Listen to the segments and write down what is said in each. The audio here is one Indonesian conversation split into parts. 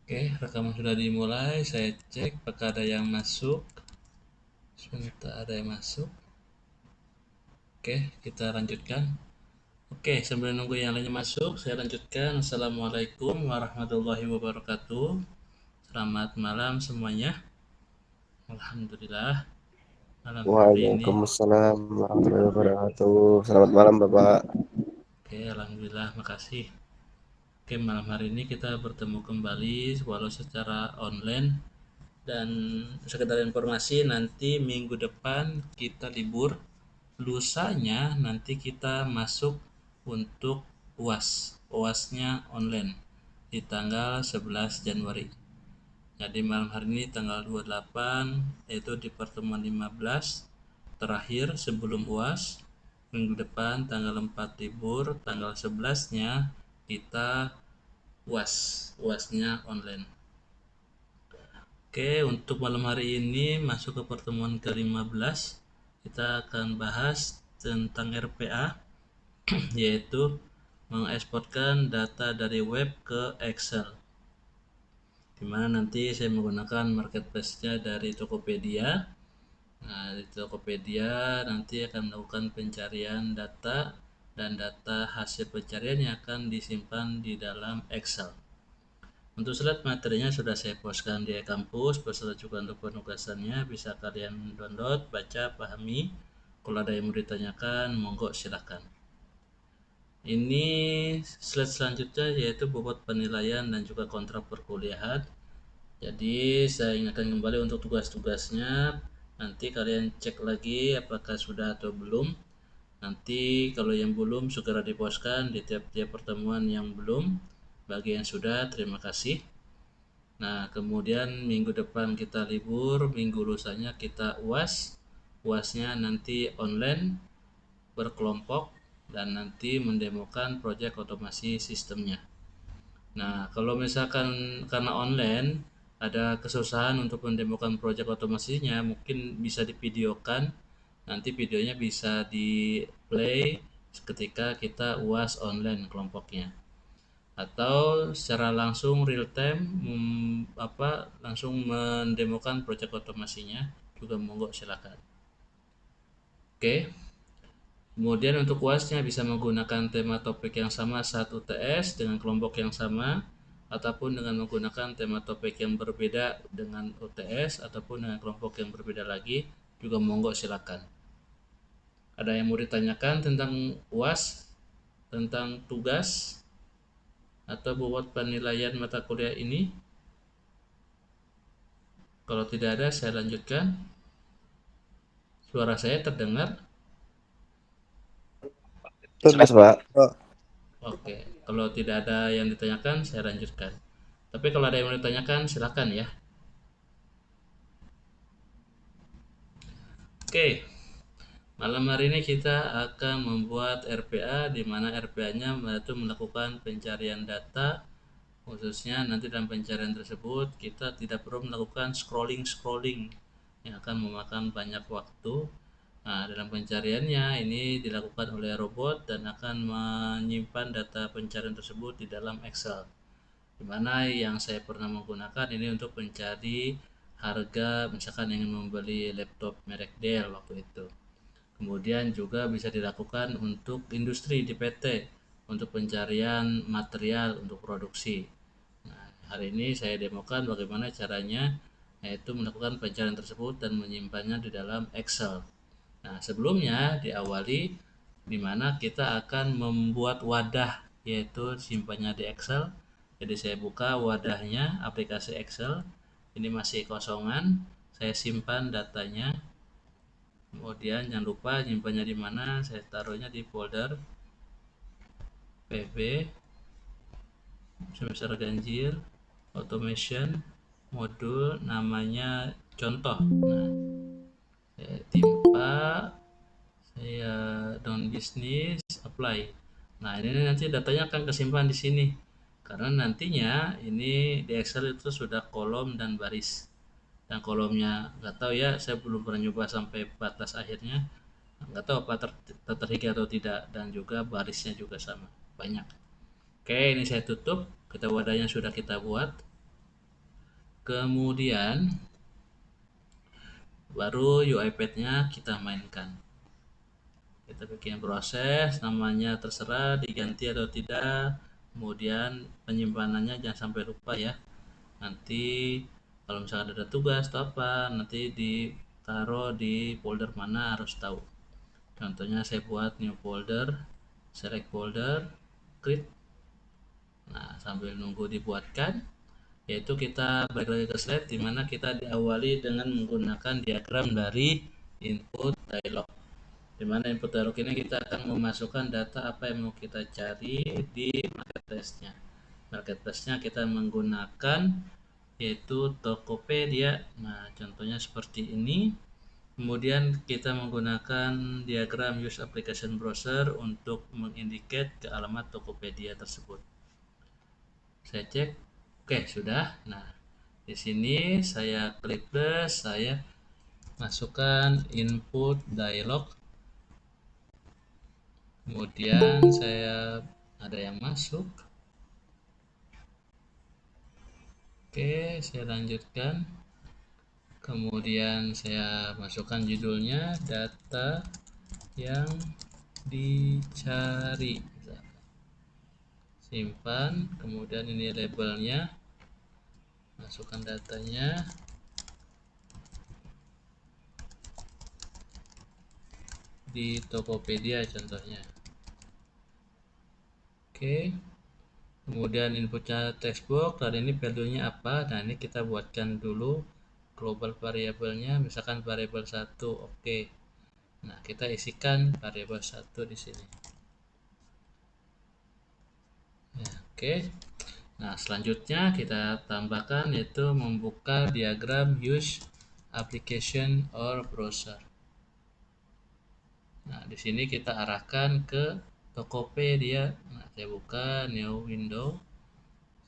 Oke, rekaman sudah dimulai. Saya cek apakah ada yang masuk. Sebentar, ada yang masuk. Oke, kita lanjutkan. Oke, sambil nunggu yang lainnya masuk, saya lanjutkan. Assalamualaikum warahmatullahi wabarakatuh. Selamat malam semuanya. Alhamdulillah, malam hari ini. Waalaikumsalam warahmatullahi wabarakatuh. Selamat malam, Bapak. Oke, alhamdulillah, makasih. Oke, malam hari ini kita bertemu kembali walau secara online. Dan sekedar informasi, nanti minggu depan kita libur. Lusanya nanti kita masuk untuk UAS. UASnya online di tanggal 11 Januari. Jadi malam hari ini tanggal 28, yaitu di pertemuan 15 terakhir sebelum UAS. Minggu depan tanggal 4 libur, tanggal 11-nya kita UAS. UASnya online. Oke, untuk malam hari ini masuk ke pertemuan ke-15, kita akan bahas tentang RPA, yaitu mengeksporkan data dari web ke Excel. Dimana nanti saya menggunakan marketplace-nya dari Tokopedia. Nah, di Tokopedia nanti akan melakukan pencarian data dan data hasil pencarian yang akan disimpan di dalam Excel. Untuk slide materinya sudah saya postkan di kampus beserta juga untuk penugasannya, bisa kalian download, baca, pahami. Kalau ada yang mau ditanyakan, monggo silahkan. Ini slide selanjutnya yaitu bobot penilaian dan juga kontrak perkuliahan. Jadi saya ingatkan kembali untuk tugas-tugasnya. Nanti kalian cek lagi apakah sudah atau belum. Nanti kalau yang belum segera dipostkan di tiap-tiap pertemuan yang belum. Bagi yang sudah, terima kasih. Nah, kemudian minggu depan kita libur, minggu lusanya kita UAS. UASnya nanti online berkelompok dan nanti mendemokan proyek otomasi sistemnya. Nah, kalau misalkan karena online ada kesusahan untuk mendemokan proyek otomasinya, mungkin bisa divideokan. Nanti videonya bisa di play ketika kita UAS online kelompoknya, atau secara langsung real time langsung mendemokan proyek otomasinya juga monggo silakan. Oke, kemudian untuk UASnya bisa menggunakan tema topik yang sama saat UTS dengan kelompok yang sama, ataupun dengan menggunakan tema topik yang berbeda dengan UTS ataupun dengan kelompok yang berbeda lagi, juga monggo silakan. Ada yang mau ditanyakan tentang UAS, tentang tugas atau bobot penilaian mata kuliah ini? Kalau tidak ada, saya lanjutkan. Suara saya terdengar? Jelas, Pak. Oke, kalau tidak ada yang ditanyakan, saya lanjutkan. Tapi kalau ada yang mau ditanyakan, silakan ya. Oke, malam hari ini kita akan membuat RPA, di mana RPA-nya itu melakukan pencarian data. Khususnya nanti dalam pencarian tersebut, kita tidak perlu melakukan scrolling-scrolling yang akan memakan banyak waktu. Nah, dalam pencariannya ini dilakukan oleh robot dan akan menyimpan data pencarian tersebut di dalam Excel. Dimana yang saya pernah menggunakan ini untuk mencari harga, misalkan ingin membeli laptop merek Dell waktu itu. Kemudian juga bisa dilakukan untuk industri di PT untuk pencarian material untuk produksi. Nah, hari ini saya demokan bagaimana caranya, yaitu melakukan pencarian tersebut dan menyimpannya di dalam Excel. Nah, sebelumnya diawali di mana kita akan membuat wadah, yaitu simpannya di Excel. Jadi saya buka wadahnya, aplikasi Excel. Ini masih kosongan, saya simpan datanya. Kemudian jangan lupa nyimpannya di mana, saya taruhnya di folder PB, semester ganjil, automation, modul namanya contoh. Nah, saya timpa, saya down bisnis, apply. Nah, ini nanti datanya akan kesimpan di sini. Karena nantinya ini di Excel itu sudah kolom dan baris. Dan kolomnya nggak tahu ya, saya belum pernah nyoba sampai batas akhirnya. Nggak tahu apa terhiki atau tidak, dan juga barisnya juga sama banyak. Oke, ini saya tutup. Kita wadahnya sudah kita buat. Kemudian baru UiPath-nya kita mainkan. Kita bikin proses, namanya terserah diganti atau tidak. Kemudian penyimpanannya jangan sampai lupa ya. Nanti kalau misalkan ada tugas atau apa, nanti ditaruh di folder mana harus tahu. Contohnya saya buat new folder, select folder, create. Nah, sambil nunggu dibuatkan, yaitu kita balik lagi ke slide di mana kita diawali dengan menggunakan diagram dari input dialog. Di mana input dialog ini kita akan memasukkan data apa yang mau kita cari di marketplace-nya. Marketplace-nya kita menggunakan yaitu Tokopedia. Nah, contohnya seperti ini. Kemudian kita menggunakan diagram use application browser untuk mengindicate ke alamat Tokopedia tersebut. Saya cek, oke sudah. Nah, di sini saya klik plus, saya masukkan input dialog. Kemudian saya ada yang masuk. Oke, saya lanjutkan. Kemudian saya masukkan judulnya data yang dicari. Simpan, kemudian ini labelnya, masukkan datanya. Di Tokopedia contohnya. Oke. Kemudian inputnya textbox, dan ini value-nya apa? Nah, ini kita buatkan dulu global variabelnya, misalkan variabel 1. Oke. Nah, kita isikan variabel 1 di sini. Ya, oke. Nah, selanjutnya kita tambahkan yaitu membuka diagram use application or browser. Nah, di sini kita arahkan ke Tokopedia. Nah, saya buka new window.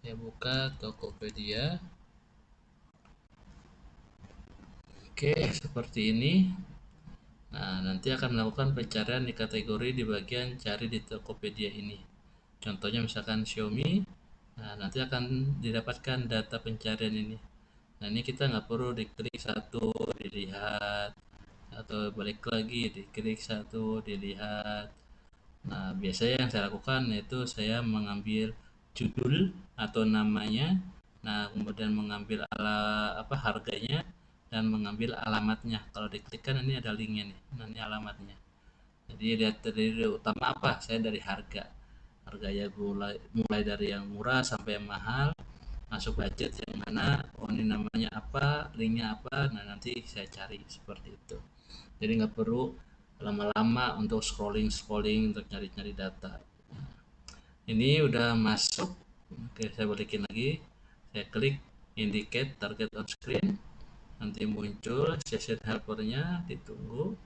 Saya buka Tokopedia. Oke, seperti ini. Nah, nanti akan melakukan pencarian di kategori di bagian cari di Tokopedia ini. Contohnya misalkan Xiaomi. Nah, nanti akan didapatkan data pencarian ini. Nah, ini kita nggak perlu diklik satu, dilihat, atau balik lagi, diklik satu, dilihat. Nah, biasanya yang saya lakukan yaitu saya mengambil judul atau namanya, nah kemudian mengambil harganya dan mengambil alamatnya. Kalau diklikkan ini ada linknya nih, nah ini alamatnya. Jadi lihat dari utama apa? Saya dari harga. Harganya mulai dari yang murah sampai yang mahal. Masuk budget yang mana? Oh ini namanya apa? Linknya apa? Nah nanti saya cari seperti itu. Jadi nggak perlu lama-lama untuk scrolling untuk nyari-nyari data. Ini udah masuk. Oke, saya balikin lagi. Saya klik indicate target on screen. Nanti muncul session helpernya, ditunggu.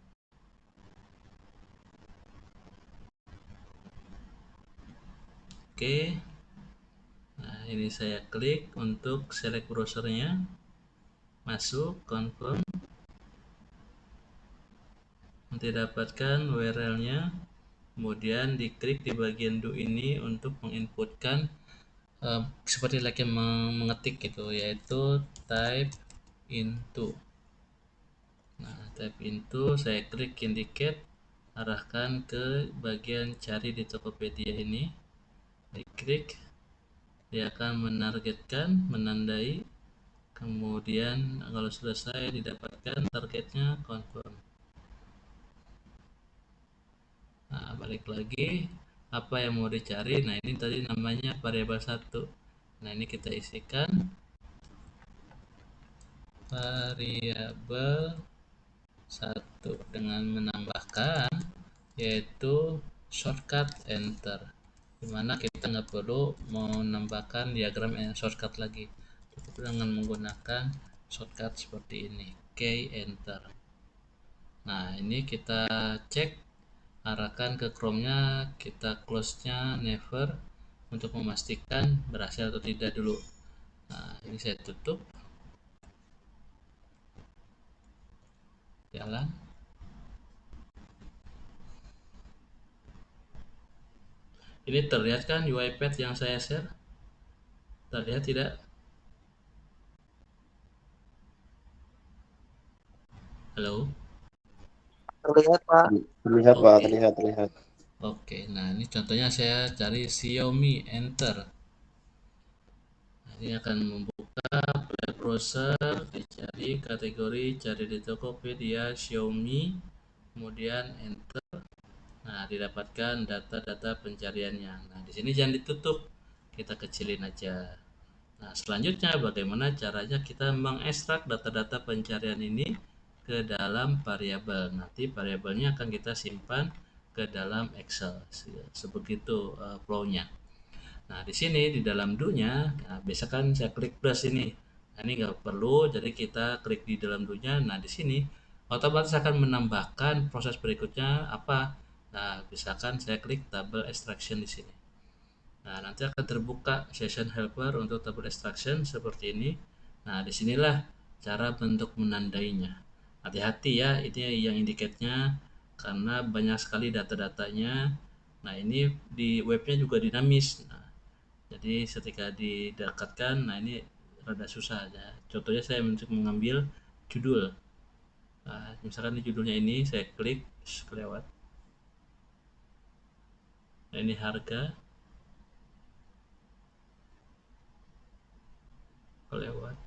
Oke. Nah, ini saya klik untuk select browsernya. Masuk, confirm. Nanti dapatkan URL-nya. Kemudian diklik di bagian do ini untuk menginputkan seperti lagi mengetik gitu, yaitu type into. Nah, type into, saya klik indicate, arahkan ke bagian cari di Tokopedia ini. Diklik, dia akan menargetkan, menandai. Kemudian kalau selesai didapatkan targetnya, confirm. Nah, balik lagi, apa yang mau dicari? Nah, ini tadi namanya variabel 1. Nah, ini kita isikan variabel 1 dengan menambahkan yaitu shortcut enter, dimana kita nggak perlu menambahkan diagram shortcut lagi, cukup dengan menggunakan shortcut seperti ini, key enter. Nah, ini kita cek, arahkan ke Chrome-nya, kita close-nya never untuk memastikan berhasil atau tidak dulu. Nah, ini saya tutup, jalan. Ini terlihat kan UiPath yang saya share? Terlihat tidak? Halo. Terlihat, Pak. Terlihat Pak, Oke. terlihat. Oke, nah ini contohnya saya cari Xiaomi, enter. Nah, ini akan membuka web browser, dicari kategori, cari di Tokopedia Xiaomi, kemudian enter. Nah, didapatkan data-data pencariannya. Nah, di sini jangan ditutup, kita kecilin aja. Nah, selanjutnya bagaimana caranya kita mengekstrak data-data pencarian ini ke dalam variabel. Nanti variabelnya akan kita simpan ke dalam Excel. Sebegitu flow-nya. Nah, di sini di dalam do-nya, nah, biasa kan saya klik plus ini. Nah, ini nggak perlu, jadi kita klik di dalam do-nya. Nah, di sini otomatis akan menambahkan proses berikutnya apa? Nah, misalkan saya klik table extraction di sini. Nah, nanti akan terbuka session helper untuk table extraction seperti ini. Nah, disinilah cara bentuk menandainya. Hati-hati ya, ini yang indikatnya karena banyak sekali data-datanya. Nah, ini di webnya juga dinamis. Nah, jadi ketika didekatkan, nah ini rada susah ya. Contohnya saya mengambil judul. Nah, misalkan di judulnya ini saya klik kelewat. Nah, ini harga kelewat.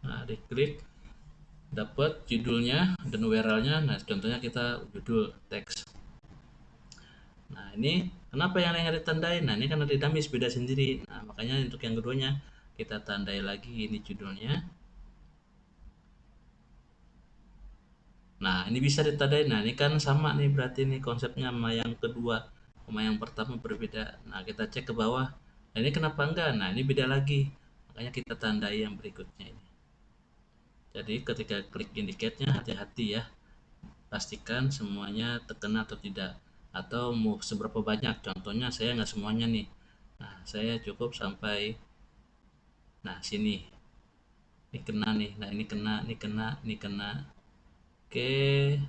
Nah, diklik dapat judulnya dan URL-nya. Nah, contohnya kita judul teks. Nah, ini kenapa yang lain ditandai? Nah, ini karena dinamis beda sendiri. Nah, makanya untuk yang keduanya kita tandai lagi ini judulnya. Nah, ini bisa ditandai. Nah, ini kan sama nih berarti nih konsepnya sama yang kedua. Sama yang pertama berbeda. Nah, kita cek ke bawah. Nah, ini kenapa enggak? Nah, ini beda lagi. Makanya kita tandai yang berikutnya ini. Jadi ketika klik indicate-nya hati-hati ya. Pastikan semuanya terkena atau tidak. Atau mau seberapa banyak. Contohnya saya nggak semuanya nih. Nah, saya cukup sampai nah sini. Ini kena nih. Nah, ini kena, ini kena, ini kena. Oke,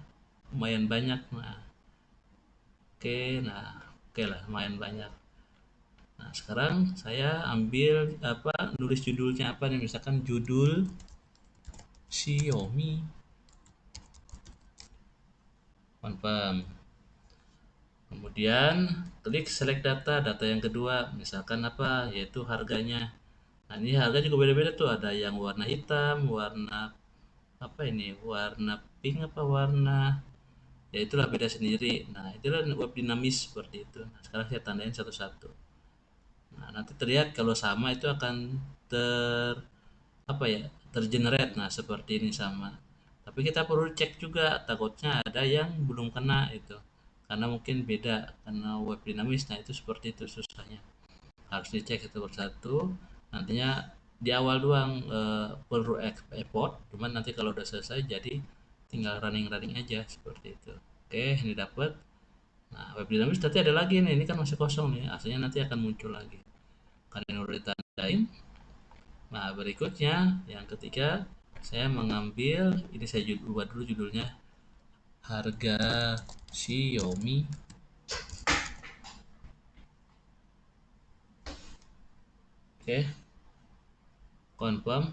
lumayan banyak. Nah, oke, nah, oke lah, lumayan banyak. Nah, sekarang saya ambil apa, nulis judulnya apa nih, misalkan judul Xiaomi, confirm. Kemudian klik select data, data yang kedua, misalkan apa, yaitu harganya. Nah, ini harga juga beda-beda tuh, ada yang warna hitam, warna apa ini, warna pink apa warna, ya itulah beda sendiri. Nah, itulah web dinamis seperti itu. Nah, sekarang saya tandain satu-satu. Nah, nanti terlihat kalau sama itu akan ter apa ya, tergenerate. Nah, seperti ini sama. Tapi kita perlu cek juga, takutnya ada yang belum kena itu. Karena mungkin beda karena web dinamis. Nah, itu seperti itu susahnya. Harus dicek satu persatu. Nantinya di awal doang perlu export, cuman nanti kalau udah selesai jadi tinggal running-running aja seperti itu. Oke, ini dapat. Nah, web dinamis tadi ada lagi nih, ini kan masih kosong nih, aslinya nanti akan muncul lagi. Karena udah ditandain. Nah, berikutnya yang ketiga, saya mengambil ini, saya ubah dulu judulnya harga Xiaomi. Oke, confirm.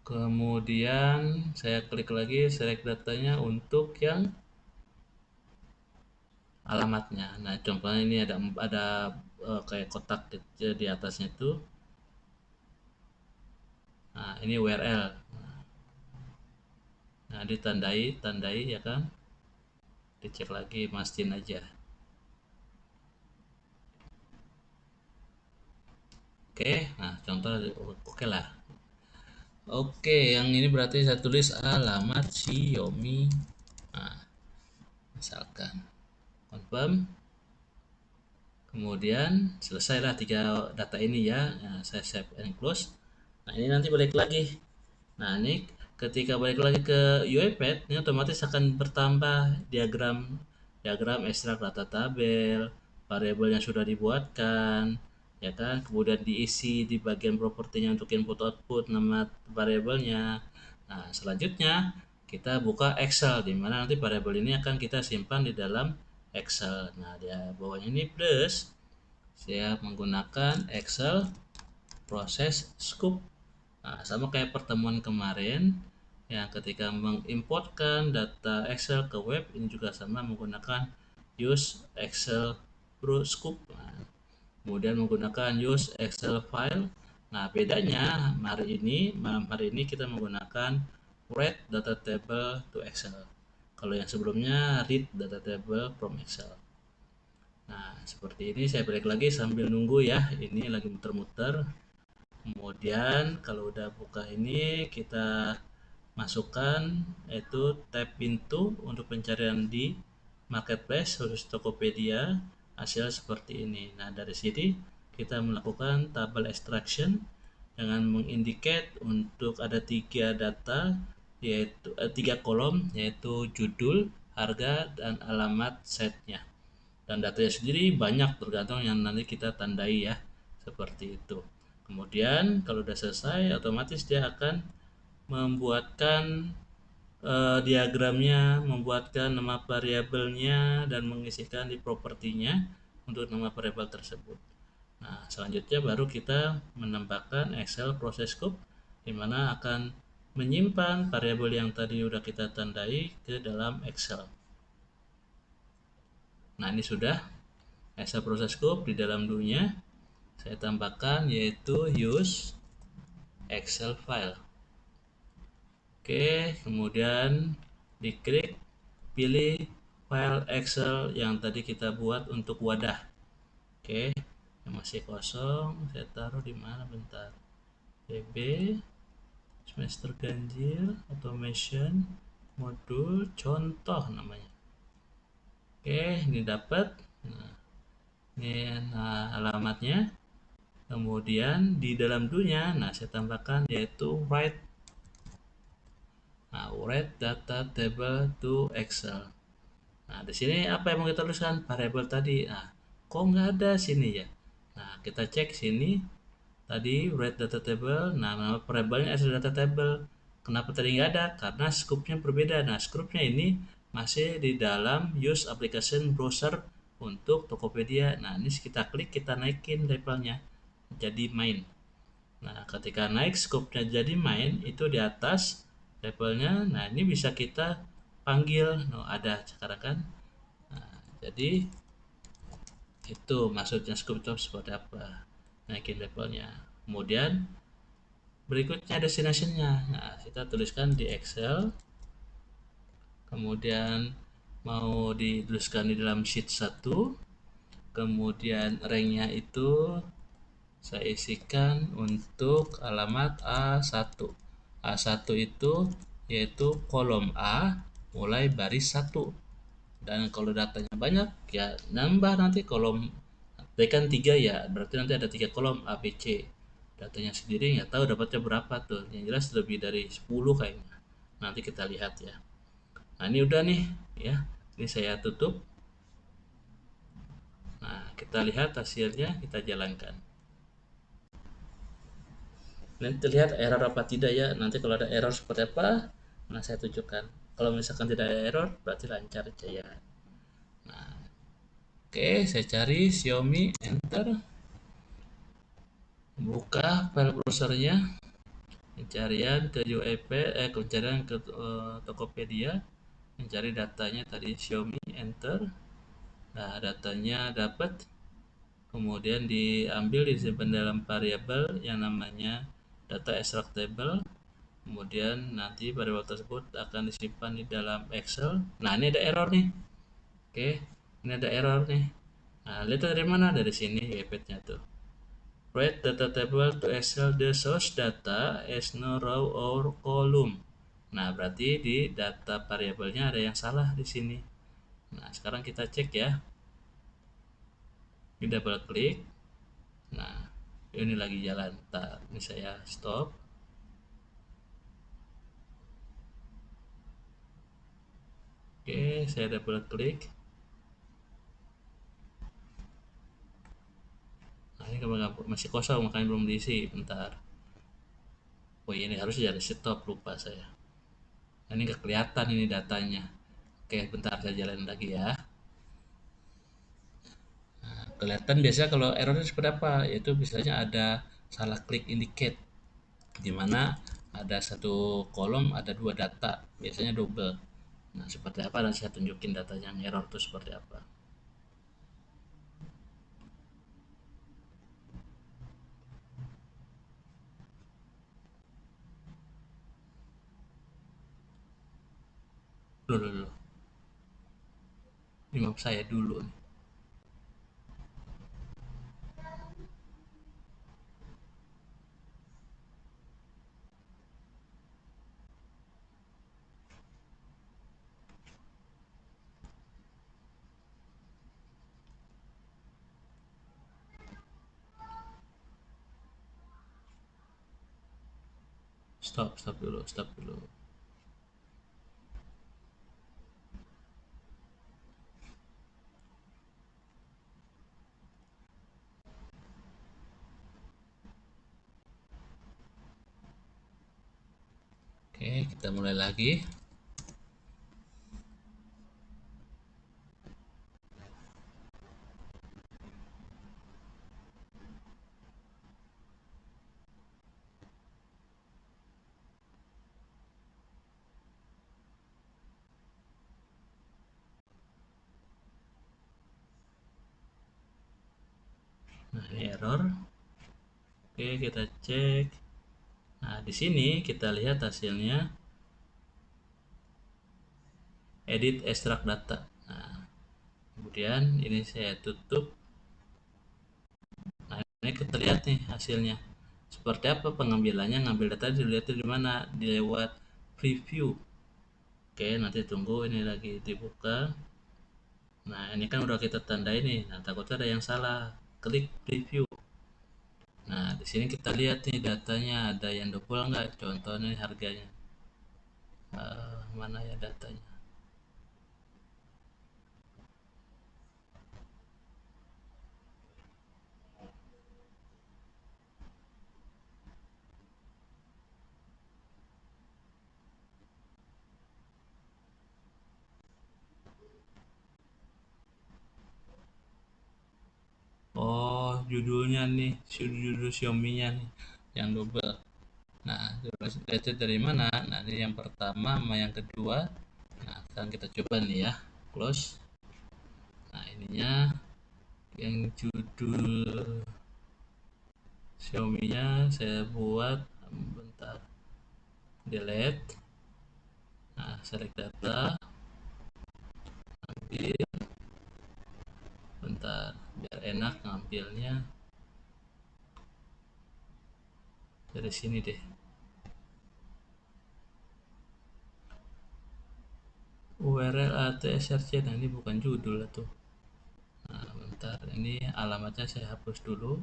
Kemudian saya klik lagi select datanya untuk yang alamatnya. Nah, contohnya ini ada kayak kotak kecil di atasnya itu. Nah, ini URL. Nah, tandai ya kan? Dicek lagi, mastiin aja. Oke, nah contoh oke lah. Oke, yang ini berarti saya tulis alamat Xiaomi. Nah, misalkan confirm. Kemudian selesailah tiga data ini ya. Nah, saya save and close. Nah, ini nanti balik lagi. Nah, ini ketika balik lagi ke UiPath, ini otomatis akan bertambah diagram diagram ekstrak data tabel, variabel yang sudah dibuatkan, ya kan? Kemudian diisi di bagian propertinya untuk input output nama variabelnya. Nah, selanjutnya kita buka Excel di mana nanti variabel ini akan kita simpan di dalam Excel. Nah, di bawahnya ini plus saya menggunakan Excel proses scoop. Nah, sama kayak pertemuan kemarin, yang ketika mengimportkan data Excel ke web, ini juga sama menggunakan use Excel scoop. Nah, kemudian menggunakan use Excel file. Nah, bedanya malam hari ini kita menggunakan write data table to Excel. Kalau yang sebelumnya read data table from Excel. Nah, seperti ini saya balik lagi sambil nunggu ya. Ini lagi muter-muter. Kemudian kalau udah buka ini kita masukkan itu tab pintu untuk pencarian di marketplace khusus Tokopedia, hasil seperti ini. Nah, dari sini kita melakukan tabel extraction dengan mengindicate untuk ada tiga data, yaitu tiga kolom, yaitu judul, harga, dan alamat setnya. Dan datanya sendiri banyak tergantung yang nanti kita tandai ya, seperti itu. Kemudian kalau udah selesai, otomatis dia akan membuatkan diagramnya, membuatkan nama variabelnya, dan mengisikan di propertinya untuk nama variabel tersebut. Nah, selanjutnya baru kita menambahkan Excel process scope, di mana akan menyimpan variabel yang tadi udah kita tandai ke dalam Excel. Nah, ini sudah Excel process scope di dalam dunia. Saya tambahkan yaitu use Excel file. Oke, kemudian diklik, pilih file Excel yang tadi kita buat untuk wadah. Oke, yang masih kosong saya taruh di mana bentar. DB semester ganjil automation modul contoh namanya. Oke, ini dapat. Nah, ini alamatnya. Kemudian di dalam dunia, nah saya tambahkan yaitu write data table to Excel. Nah, di sini apa yang mau kita tuliskan? Variabel tadi. Nah, kok nggak ada sini ya? Nah, kita cek sini. Tadi write data table. Nah, nama variabelnya Excel data table. Kenapa tadi nggak ada? Karena scope-nya berbeda. Nah, scope-nya ini masih di dalam use application browser untuk Tokopedia. Nah, ini kita klik, kita naikin levelnya jadi main. Nah, ketika naik scope-nya jadi main, itu di atas levelnya. Nah, ini bisa kita panggil. Nah, ada sekarang kan. Nah, jadi itu maksudnya scope itu seperti apa. Naikin levelnya. Kemudian berikutnya destination-nya. Nah, kita tuliskan di Excel. Kemudian mau dituliskan di dalam sheet 1. Kemudian rank-nya itu saya isikan untuk alamat A1. A1 itu yaitu kolom A mulai baris 1. Dan kalau datanya banyak ya nambah nanti kolom. Tadi kan 3 ya, berarti nanti ada 3 kolom A, B, C. Datanya sendiri nggak tahu dapatnya berapa tuh. Yang jelas lebih dari 10 kayaknya. Nanti kita lihat ya. Nah, ini udah nih ya. Ini saya tutup. Nah, kita lihat hasilnya, kita jalankan. Nanti lihat error apa tidak ya. Nanti kalau ada error seperti apa, nah saya tunjukkan. Kalau misalkan tidak ada error, berarti lancar aja ya. Nah, oke, saya cari Xiaomi, enter. Buka file browsernya, pencarian ke UEP, pencarian ke Tokopedia, mencari datanya tadi Xiaomi, enter. Nah, datanya dapat. Kemudian diambil, disimpan dalam variabel yang namanya data extract table. Kemudian nanti variabel tersebut akan disimpan di dalam Excel. Nah, ini ada error nih. Oke, ini ada error nih. Nah, lihat dari mana? Dari sini UEP-nya tuh. Write data table to Excel the source data as no row or column. Nah, berarti di data variabelnya ada yang salah di sini. Nah, sekarang kita cek ya. Kita double klik. Nah, ini lagi jalan. Nah, ini saya stop. Oke, saya double klik. Nah, ini masih kosong, makanya belum diisi. Bentar. Oh, ini harus jadi stop, lupa saya. Nah, ini nggak kelihatan ini datanya. Oke, bentar saya jalan lagi ya. Nah, kelihatan biasanya kalau errornya seperti apa? Yaitu misalnya ada salah klik indicate. di mana ada satu kolom ada dua data, biasanya double. Nah, seperti apa, dan saya tunjukin data yang error itu seperti apa. Dulu, ini map saya dulu nih. Stop dulu. Oke, kita mulai lagi. Nah, ini error. Oke, kita cek. Nah, di sini kita lihat hasilnya edit extract data. Nah, kemudian ini saya tutup. Nah, ini kita lihat nih hasilnya. Seperti apa pengambilannya? Ngambil data dilihat di mana? Di lewat preview. Oke, nanti tunggu ini lagi dibuka. Nah, ini kan udah kita tandai nih. Nah, takutnya ada yang salah. Klik preview. Nah, di sini kita lihat nih datanya ada yang double nggak? Contohnya harganya. Mana ya datanya? Oh, judulnya nih, judul Xiaomi-nya nih, yang double. Nah, itu dari mana? Nah, ini yang pertama sama yang kedua. Nah, sekarang kita coba nih ya, close. Nah, ininya yang judul Xiaomi-nya saya buat, bentar, delete. Nah, select data, ambil, bentar, biar enak ngambilnya dari sini deh. URL ATSRC, nah ini bukan judul tuh. Nah, bentar, ini alamatnya saya hapus dulu.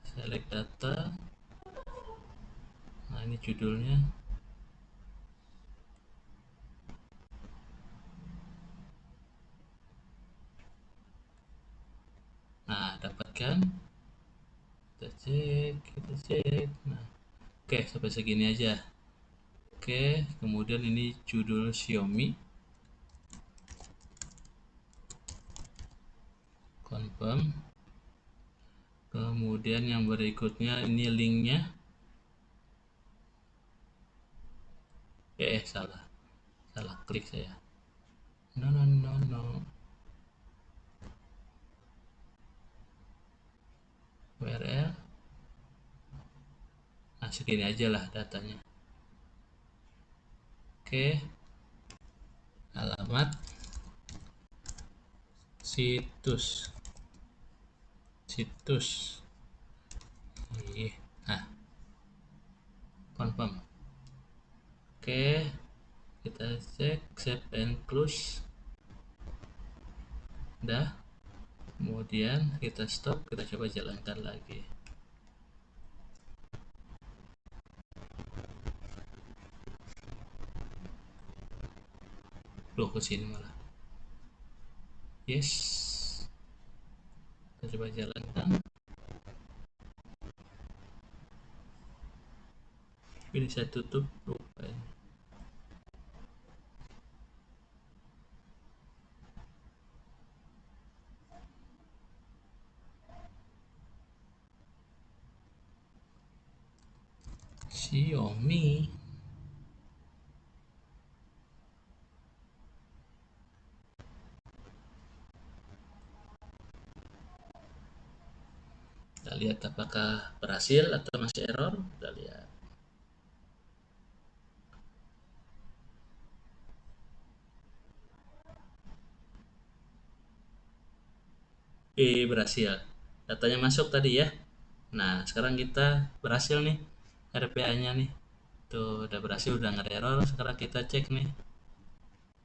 Select data. Nah, ini judulnya. Nah, dapatkan. Kita cek. Nah, oke, sampai segini aja. Oke, kemudian ini judul Xiaomi. Confirm. Kemudian yang berikutnya ini linknya. Salah. Salah klik saya. No. URL. Nah, segini aja lah datanya. Oke, alamat situs. Nah, confirm. Oke, kita cek save and close. Udah. Kemudian kita stop, kita coba jalankan lagi. Loh, ke sini malah. Yes. Kita coba jalankan. Ini saya tutup. Lupa ini. Xiaomi. Kita lihat apakah berhasil atau masih error. Kita lihat. Berhasil. Datanya masuk tadi ya. Nah, sekarang kita berhasil nih RPA-nya nih. Tuh, udah berhasil, udah nggak ada error. Sekarang kita cek nih.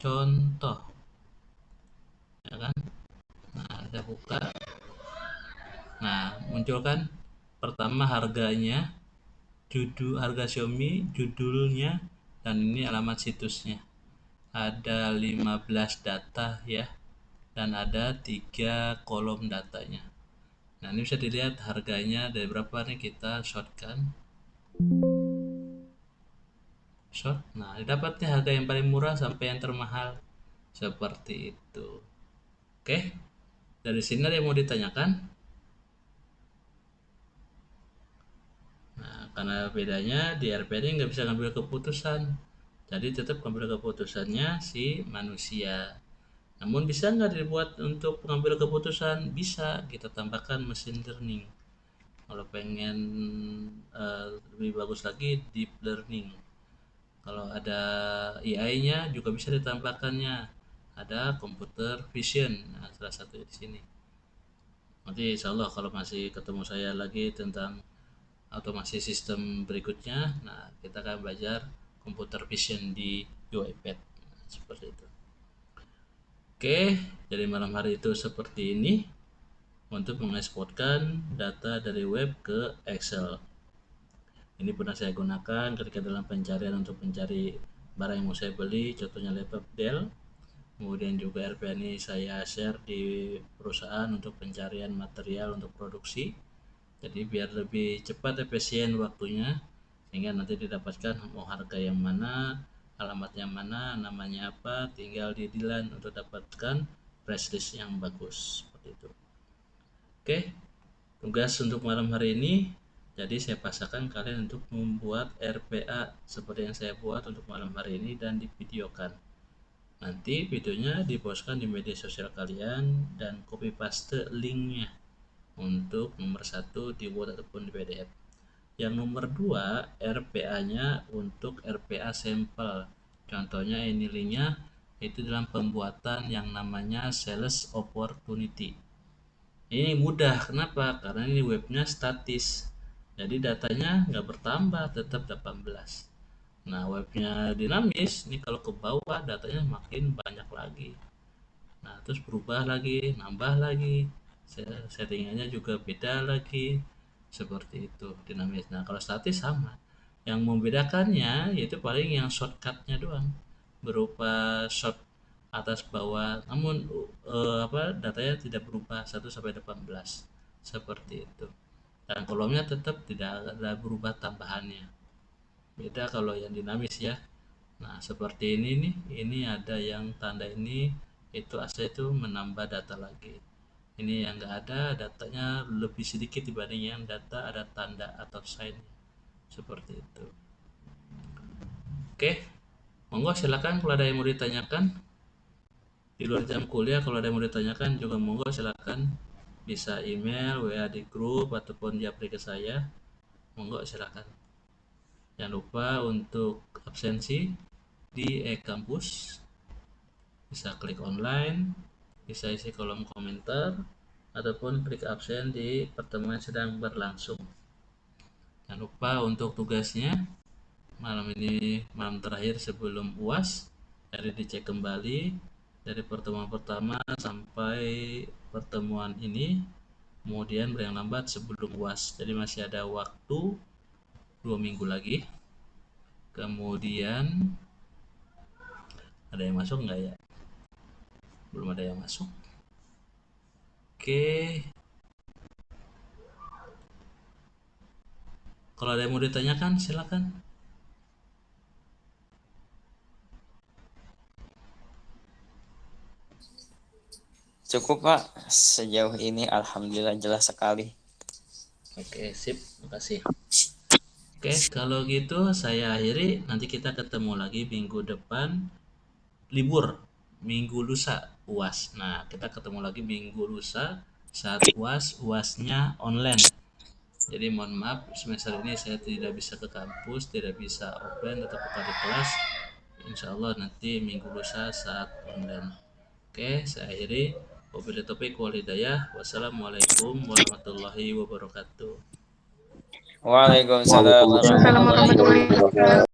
Contoh. Ya kan? Nah, kita buka. Nah, muncul kan pertama harganya, harga Xiaomi, judulnya, dan ini alamat situsnya. Ada 15 data ya, dan ada 3 kolom datanya. Nah, ini bisa dilihat harganya dari berapa nih, kita shortkan. Short. Nah, dapatnya harga yang paling murah sampai yang termahal. Seperti itu. Oke. Dari sini ada yang mau ditanyakan? Nah, karena bedanya di RPA ini nggak bisa ngambil keputusan. Jadi tetap ngambil keputusannya si manusia. Namun bisa nggak dibuat untuk pengambil keputusan? Bisa, kita tambahkan mesin learning. Kalau pengen lebih bagus lagi, deep learning. Kalau ada AI-nya juga bisa ditambahkannya. Ada computer vision, nah, salah satu di sini. Nanti insya Allah kalau masih ketemu saya lagi tentang otomasi sistem berikutnya, nah kita akan belajar computer vision di UiPath. Nah, seperti itu. Oke, jadi malam hari itu seperti ini untuk mengeksporkan data dari web ke Excel. Ini pernah saya gunakan ketika dalam pencarian untuk mencari barang yang mau saya beli, contohnya laptop Dell. Kemudian juga RPA ini saya share di perusahaan untuk pencarian material untuk produksi. Jadi biar lebih cepat, efisien waktunya, sehingga nanti didapatkan mau harga yang mana, alamatnya mana, namanya apa, tinggal di dilan untuk dapatkan price list yang bagus. Seperti itu. Oke, tugas untuk malam hari ini, jadi saya paksakan kalian untuk membuat RPA seperti yang saya buat untuk malam hari ini dan divideokan. Nanti videonya dipostkan di media sosial kalian dan copy paste linknya untuk nomor 1 di Word ataupun di PDF. Yang nomor 2 RPA-nya untuk RPA sampel. Contohnya ini linknya, itu dalam pembuatan yang namanya sales opportunity. Ini mudah, kenapa? Karena ini webnya statis, jadi datanya nggak bertambah, tetap 18. Nah, webnya dinamis, ini kalau ke bawah datanya makin banyak lagi. Nah, terus berubah lagi, nambah lagi, settingannya juga beda lagi, seperti itu dinamis. Nah, kalau statis sama, yang membedakannya yaitu paling yang shortcutnya doang, berupa short atas bawah, namun datanya tidak berubah 1 sampai 18 seperti itu, dan kolomnya tetap tidak ada berubah tambahannya. Beda kalau yang dinamis ya. Nah, seperti ini nih, ini ada yang tanda ini, itu AC itu menambah data lagi. Ini yang enggak ada, datanya lebih sedikit dibanding yang data ada tanda atau sign. Seperti itu. Oke, monggo silakan kalau ada yang mau ditanyakan. Di luar jam kuliah kalau ada yang mau ditanyakan juga monggo silakan. Bisa email, WA di grup, ataupun di aplikasi saya. Monggo silakan. Jangan lupa untuk absensi di e-kampus, bisa klik online, bisa isi kolom komentar, ataupun klik absen di pertemuan sedang berlangsung. Jangan lupa untuk tugasnya malam ini, malam terakhir sebelum UAS, jadi dicek kembali dari pertemuan pertama sampai pertemuan ini, kemudian yang lambat sebelum UAS. Jadi masih ada waktu 2 minggu lagi. Kemudian ada yang masuk nggak ya? Belum ada yang masuk. Oke, kalau ada yang mau ditanyakan silakan. Cukup Pak, sejauh ini alhamdulillah jelas sekali. Oke, sip, makasih. Oke, kalau gitu saya akhiri. Nanti kita ketemu lagi minggu depan, libur minggu lusa UAS. Nah, kita ketemu lagi minggu lusa saat UAS, UASnya online. Jadi mohon maaf semester ini saya tidak bisa ke kampus, tidak bisa offline atau ke kelas. Insya Allah nanti minggu lusa saat online. Oke, saya akhiri. Wabillahi taufiq wal hidayah. Wassalamualaikum warahmatullahi wabarakatuh. Waalaikumsalam Waalaikumsalam warahmatullahi warahmatullahi wabarakatuh. wabarakatuh.